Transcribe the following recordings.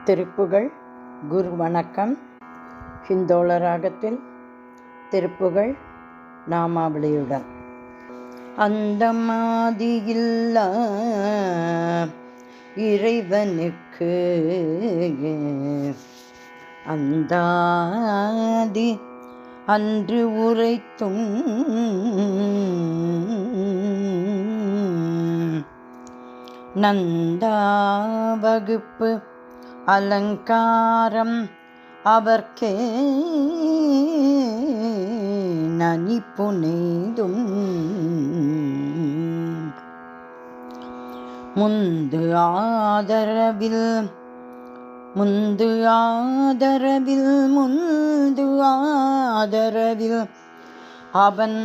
திருப்புகழ் குரு வணக்கம். ஹிந்தோள ராகத்தில் திருப்புகழ் நாமாவளியுடன். அந்தமாதியில்லா இறைவனுக்கு அந்தாதி அன்று உரைத்தும் நந்தா வகுப்பு அலங்காரம் அவர்க்கே நனிப்புனைதும் முந்து ஆதரவில் அவன்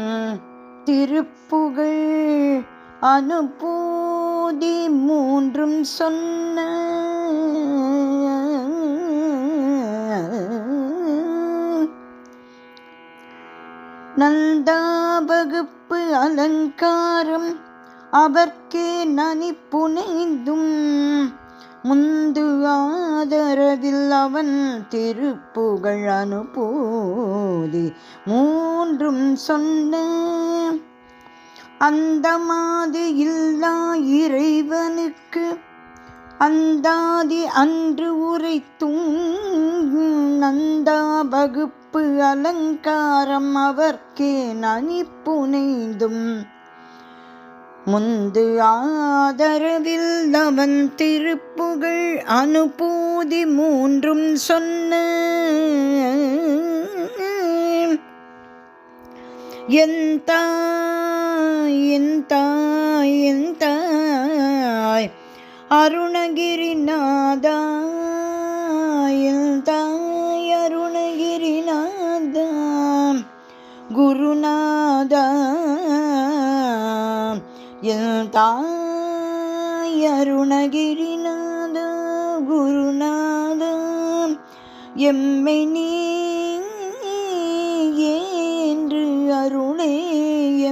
திருப்புகழ் அனுபூதி மூன்றும் சொன்ன நந்தா வகுப்பு அலங்காரம் அவர்க்கே நனிப்புனைந்தும் முந்து ஆதரவில் அவன் திருப்புகழ் அனுபூதி மூன்றும் சொன்ன அந்தமாதி இல்லா இறைவனுக்கு அந்தாதி அன்று உரைத்தும் நந்தா வகுப்பு அலங்காரம் அவர்க்கே நனிப்புனைந்தும் முந்து ஆதரவில் அவன் திருப்புகழ் அனுபூதி மூன்றும் சொன்ன என் தாய் அருணகிரிநாதா, என் தாய் அருணகிரிநாதா குருநாதா, என் தாய் அருணகிரிநாதா குருநாதா, எம்மை நீ என்று அருளே,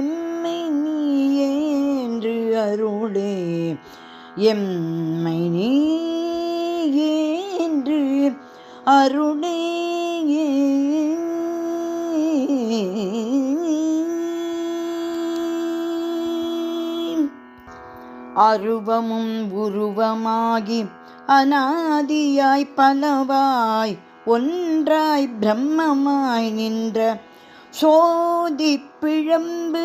எம்மை நீ என்று அருளே, எம்மை நீ என்று அருளே. அருவமும் உருவமாகி அநாதியாய் பலவாய் ஒன்றாய் பிரம்மமாய் நின்ற சோதி பிழம்பு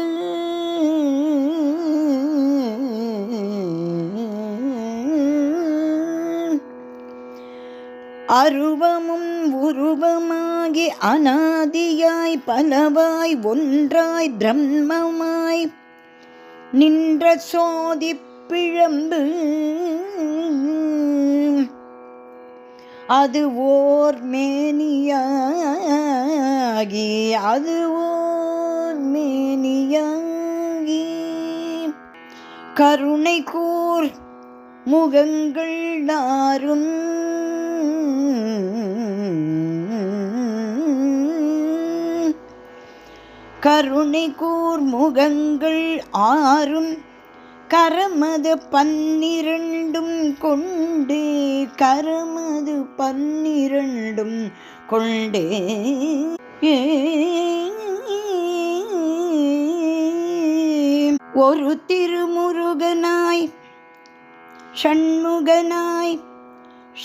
அருவமும் உருவமாகி அநாதியாய் பலவாய் ஒன்றாய் பிரம்மமாய் நின்ற சோதி பிழம்பு அது ஓர் மேனியாகி, அது ஓர் மேனியாகி கருணை கூர் முகங்கள் நாரும் கருணை கூர் முகங்கள் ஆறும் கரமது 12 கொண்டு, கரமது 12 கொண்டே ஒரு திருமுருகனாய் ஷண்முகனாய்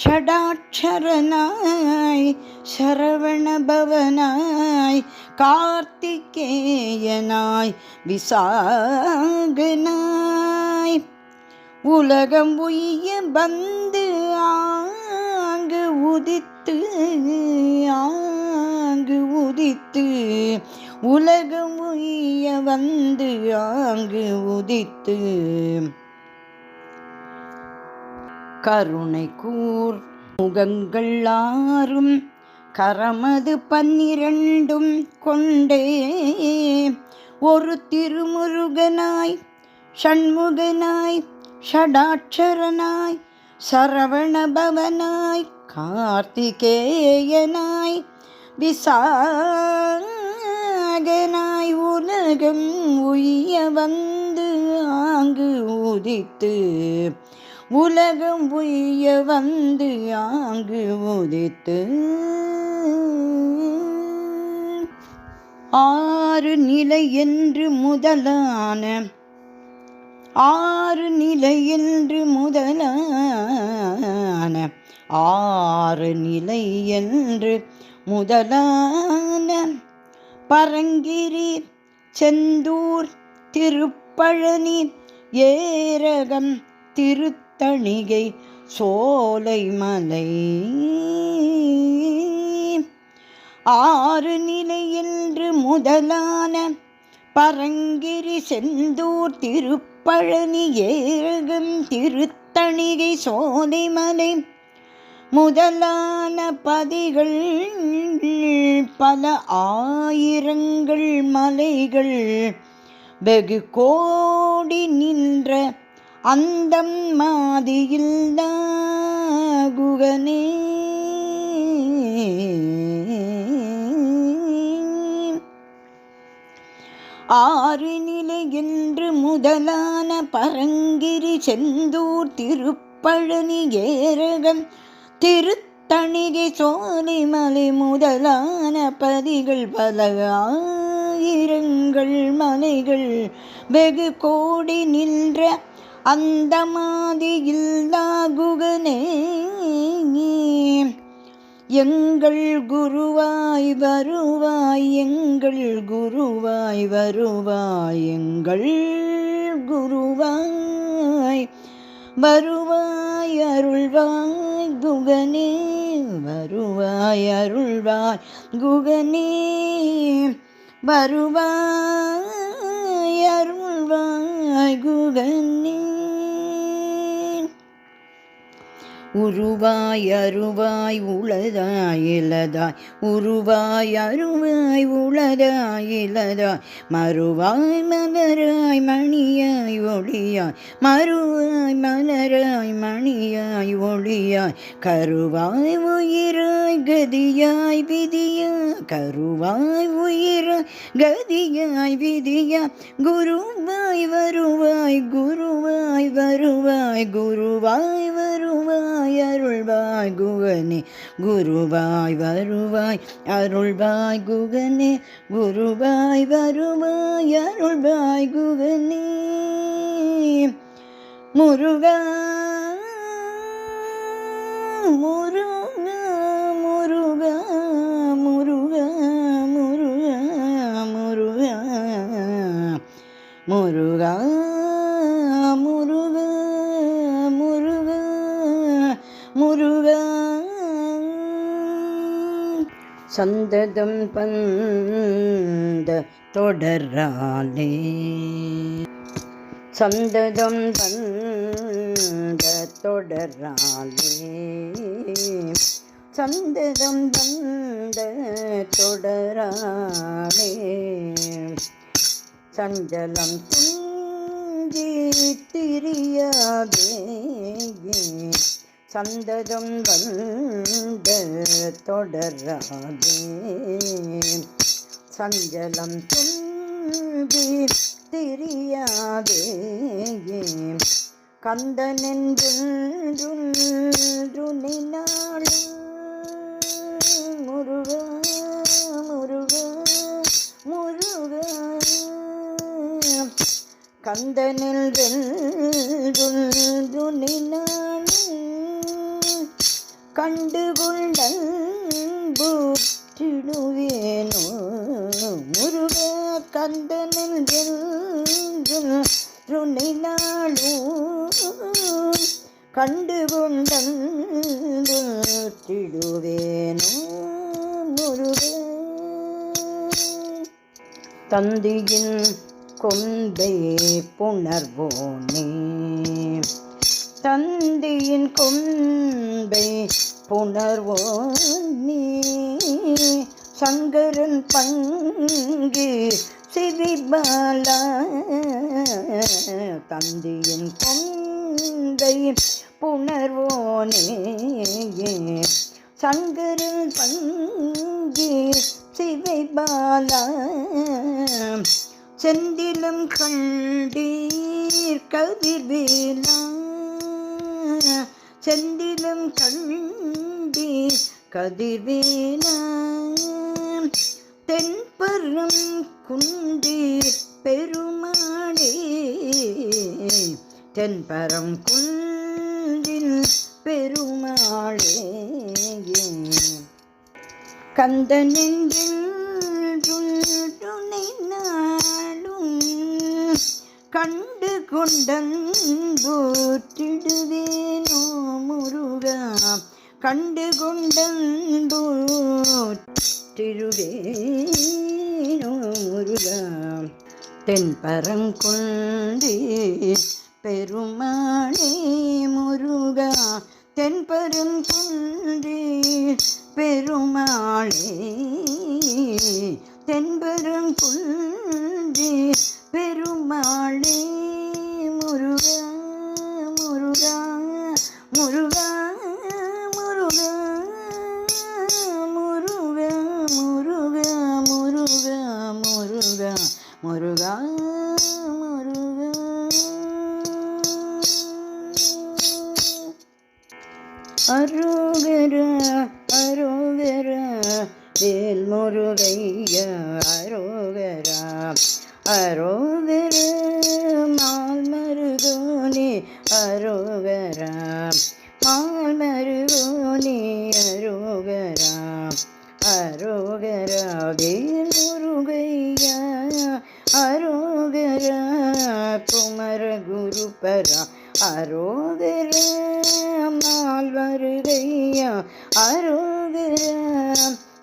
ஷடாட்சரனாய் சரவணபவனாய் கார்த்திகேயனாய் விசாகனாய் உலகம் உய்ய வந்து ஆங்கு உதித்து உலகம் உய்ய வந்து ஆங்கு உதித்து கருணை கூர் முகங்கள் ஆறும் கரமது 12 கொண்டே ஒரு திருமுருகனாய் ஷண்முகனாய் ஷடாட்சரனாய் சரவணபவனாய் கார்த்திகேயனாய் விசாகனாய் உலகம் உய்ய வந்து ஆங்கு உதித்து உலகம் உய்ய வந்து ஆங்கு உதித்து ஆறு நிலை என்று முதலான ஆறு நிலை என்று முதலான ஆறு நிலை என்று முதலான பரங்கிரி செந்தூர் திருப்பழனி ஏரகம் திருத்தணிகை சோலைமலை ஆறு நிலை என்று முதலான பரங்கிரி செந்தூர் திருப்பழனி ஏரகம் திருத்தணிகை சோலைமலை முதலான பதிகள் பல ஆயிரங்கள் மலைகள் வெகு கோடி நின்ற அந்தம் மாதியில் குகனே ஆறு நிலை என்று முதலான பரங்கிரி செந்தூர் திருப்பழனி ஏரகம் திருத்தணிகை சோலைமலை முதலான பதிகள் பல ஆயிரங்கள் மலைகள் வெகு கோடி நின்ற அந்த மாதியில்லா குகனே எங்கள் குருவாய் வருவாய் எங்கள் குருவாய் வருவாய் எங்கள் குருவாய் வருவாய் அருள்வாய் குகனே வருவாய் அருள்வாய் குகனே வருவாய் அருள்வாய் குகனே உருவாய் அருவாய் உளதாய் இலதாய் உருவாய் அருவாய் உளதாய் இலதாய் மறுவாய் மலராய் மணியாய் ஒளியாய் மறுவாய் மலராய் மணியாய் ஒளியாய் கருவாய் உயிராய் கதியாய் விதியாய் கருவாய் உயிராய் கதியாய் விதியாய் குருவாய் வருவாய் குருவாய் வருவாய் குருவாய் வருவாய் அருள்வாய் குகனே குருவாய் வருவாய் அருள்வாய் குகனே குருவாய் வருவாய் அருள்வாய் குகனே முருகா முருகா முருகா முருகா முருகா முருகா முருகா முருகா முருகா சந்ததம் பந்த தொடராலே சந்ததம் பந்த தொடராலே சந்ததம் பந்த தொடராலே சஞ்சலம் துஞ்சி திரியாதே சந்ததம் வந்த தொடராதே சஞ்சலம் துஞ்சி திரியாதே கந்தனென்றும் முருகா முருகா முருகா கந்தனில் வென்றும் கண்டுகொண்டன்புற்றிடுவேனோ முருகா கந்தனில் வென்றும் கண்டுகொண்டன்புற்றிடுவேனோ முருகா தந்தியின் கொம்பை புணர்வோனே தந்தியின் கொம்பை புணர்வோனே சங்கரன் பங்கு சிறிபாலா தந்தியின் கொம்பை புணர்வோனே சங்கரன் பங்கு சிவைபாலா செந்திலும் கண்டீர் கதிர்வேலா செந்திலும் கண்டி கதிர்வேனா தென்பரம் குன்றி பெருமாளே தென்பரம் குன்றில் பெருமாளே கந்தனென்றில் துணை நாடும் கண்டு கொண்டன்போற்றிடுவேனோ முருகா கண்டு கொண்டன்போற்றிடுவேனோ முருகா தென்பரங்குன்றி பெருமாளே முருகா தென்பரங்குன்றி பெருமாளே தென்பரங்குன்றி பெருமாளே முருகா முருகா முருகா முருகா முருகா முருகா முருகா முருகா முருகா முருகா அரோகரா அரோகரா வேல் முருகையா அரோகரா அரோகரா மால்மருகோனே அரோகரா மால்மருகோனே அரோகரா அரோகரா வேல் முருகையா அரோகரா குமர குருபரா அரோகரா மால்மருகையா அரோகரா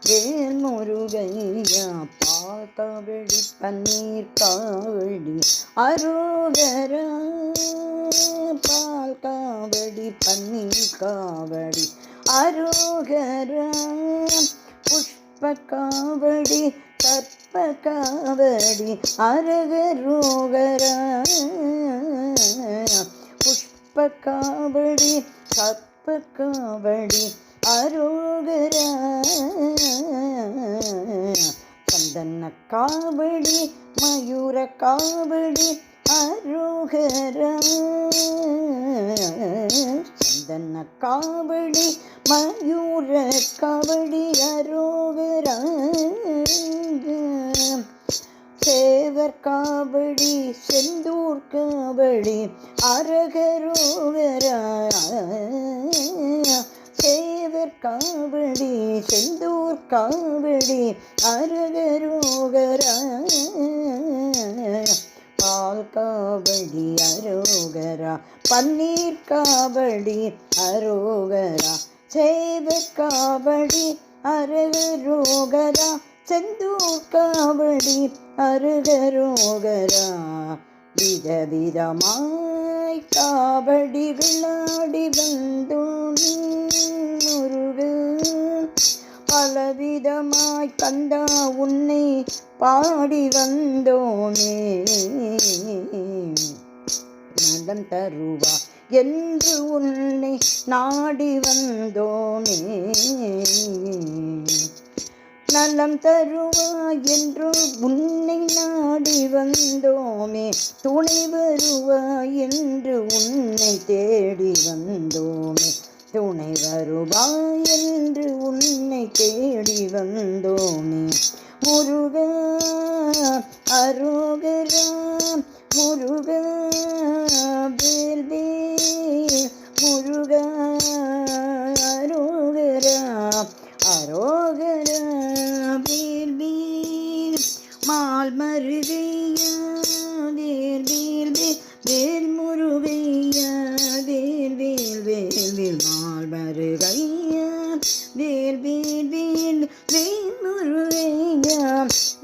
வேல் முருகையா பால் காவடி பன்னீர் காவடி அரோகரா பால் காவடி பன்னீர் காவடி அரோகரா புஷ்ப காவடி கற்ப காவடி அரகரோகரா புஷ்ப காவடி கற்ப காவடி அரோகரா சந்தன காவடி மயூர காவடி அரோகரா சந்தன காவடி மயூர காவடி அரோகரா சேவர் காவடி செந்தூர் காவடி அரகரோகரா சேவர் காவடி செந்தூர் காவடி அரகரோகரா பால் காவடி அரோகரா பன்னீர் காவடி அரோகரா சேவர் காவடி அரகரோகரா செந்தூர் காவடி அரகரோகரா விதவிதமாய் காவடி விளையாடி வந்தோம் முருகா பலவிதமாய் கந்தா உன்னை பாடி வந்தோமே நலம் தருவா என்று உன்னை நாடி வந்தோமே நலம் தருவாய் என்று உன்னை நாடி வந்தோமே துணை வருவாய் என்று உன்னை தேடி வந்தோமே துணை வருவாய் என்று உன்னை தேடி வந்தோமே முருகா அரோகரா முருகா வேல் வேல் முருகா அரோகரா அரோகரா வேல் வேல் மால் மருகையா வேல் வேல் வேல் வேல் முருகையா வேல் வேல் வேல் வேல் மால் மருகையா வேல் வேல் வேல் வேல் முருகையா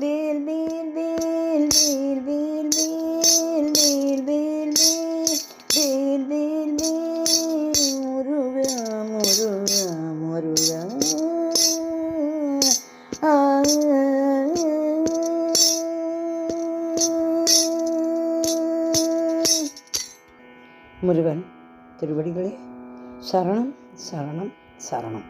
வேல் வேல் வேல் வேல் வேல் வேல் வேல் வேல் வேல் வேல் வேல் முருகா முருகா முருகா முருகன் திருவடிகளே சரணம் சரணம் சரணம்.